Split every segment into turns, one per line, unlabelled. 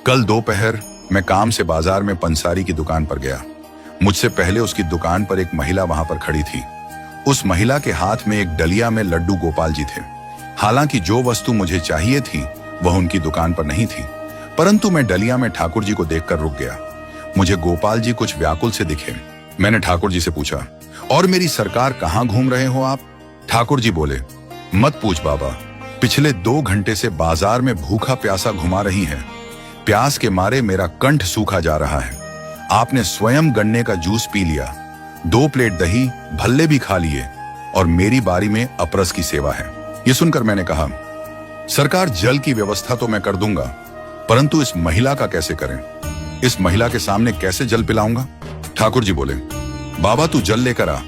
कल दोपहर मैं काम से बाजार में पंसारी की दुकान पर गया। मुझसे पहले उसकी दुकान पर एक महिला वहां पर खड़ी थी। उस महिला के हाथ में एक डलिया में लड्डू गोपाल जी थे। हालांकि जो वस्तु मुझे चाहिए थी वह उनकी दुकान पर नहीं थी, परंतु मैं डलिया में ठाकुर जी को देखकर रुक गया। मुझे गोपाल जी कुछ व्याकुल से दिखे। मैंने ठाकुर जी से पूछा, और मेरी सरकार कहाँ घूम रहे हो आप? ठाकुर जी बोले, मत पूछ बाबा, पिछले 2 घंटे से बाजार में भूखा प्यासा घुमा रही है। प्यास के मारे मेरा कंठ सूखा जा रहा है। आपने स्वयं गन्ने का जूस पी लिया, 2 प्लेट दही भल्ले भी खा लिए, और मेरी बारी में अपरस की सेवा है। ये सुनकर मैंने कहा, सरकार जल की व्यवस्था तो मैं कर दूंगा, परंतु इस महिला का कैसे करें? इस महिला के सामने कैसे जल पिलाऊंगा? ठाकुर जी बोले, बाबा तू जल लेकर आ,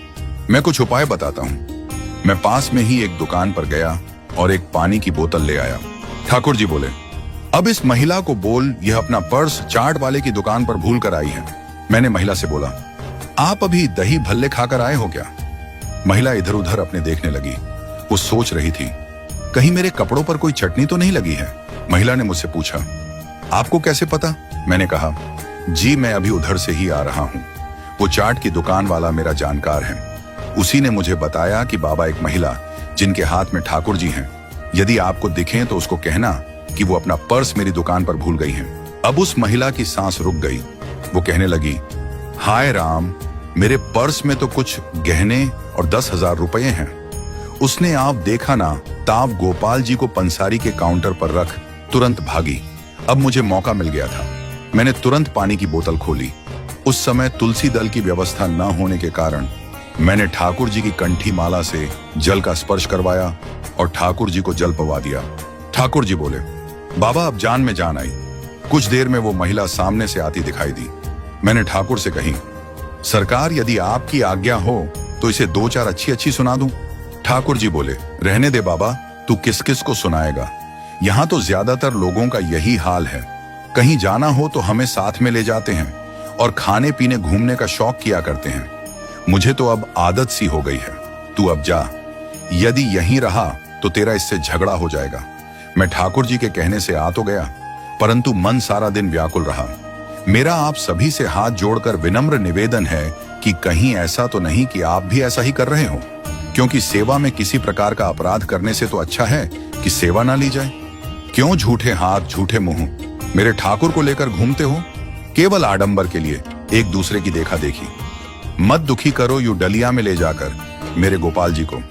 मैं कुछ उपाय बताता हूं। मैं पास में ही एक दुकान पर गया और एक पानी की बोतल ले आया। ठाकुर जी बोले, अब इस महिला को बोल यह अपना पर्स चाट वाले की दुकान पर भूल कर आई है। मैंने महिला से बोला, आप अभी दही भल्ले खाकर आए हो क्या? महिला इधर उधर अपने देखने लगी। वो सोच रही थी, कहीं मेरे कपड़ों पर कोई चटनी तो नहीं लगी है। महिला ने मुझसे पूछा, आपको कैसे पता? मैंने कहा, जी मैं अभी उधर से ही आ रहा हूं। वो चाट की दुकान वाला मेरा जानकार है। उसी ने मुझे बताया कि बाबा एक महिला जिनके हाथ में ठाकुर जी हैं, यदि आपको दिखें तो उसको कहना कि वो अपना पर्स मेरी दुकान पर भूल गई हैं। अब उस महिला की सांस रुक गई। वो कहने लगी, हाय राम, मेरे पर्स में तो कुछ गहने और 10,000 रुपए हैं। उसने आप देखा ना ताप गोपाल जी को पंसारी के काउंटर पर रख तुरंत भागी। अब मुझे मौका मिल गया था। मैंने तुरंत पानी की बोतल खोली। उस समय तुलसी दल की व्यवस्था न होने के कारण मैंने ठाकुर जी की कंठी माला से जल का स्पर्श करवाया और ठाकुर जी को जल पवा दिया। ठाकुर जी बोले, बाबा अब जान में जान आई। कुछ देर में वो महिला सामने से आती दिखाई दी। मैंने ठाकुर से कही, सरकार यदि आपकी आज्ञा हो तो इसे 2-4 अच्छी सुना दूं। ठाकुर जी बोले, रहने दे बाबा, तू किस किस को सुनाएगा? यहाँ तो ज्यादातर लोगों का यही हाल है। कहीं जाना हो तो हमें साथ में ले जाते हैं और खाने पीने घूमने का शौक किया करते हैं। मुझे तो अब आदत सी हो गई है। तू अब जा, यदि यहीं रहा तो तेरा इससे झगड़ा हो जाएगा। मैं ठाकुर जी के कहने से आ तो गया, परंतु मन सारा दिन व्याकुल रहा। मेरा आप सभी से हाथ जोड़कर विनम्र निवेदन है कि कहीं ऐसा तो नहीं कि आप भी ऐसा ही कर रहे हो, क्योंकि सेवा में किसी प्रकार का अपराध करने से तो अच्छा है कि सेवा ना ली जाए। क्यों झूठे हाथ झूठे मुंह मेरे ठाकुर को लेकर घूमते हो, केवल आडंबर के लिए, एक दूसरे की देखा देखी। मत दुखी करो यूं डलिया में ले जाकर मेरे गोपाल जी को।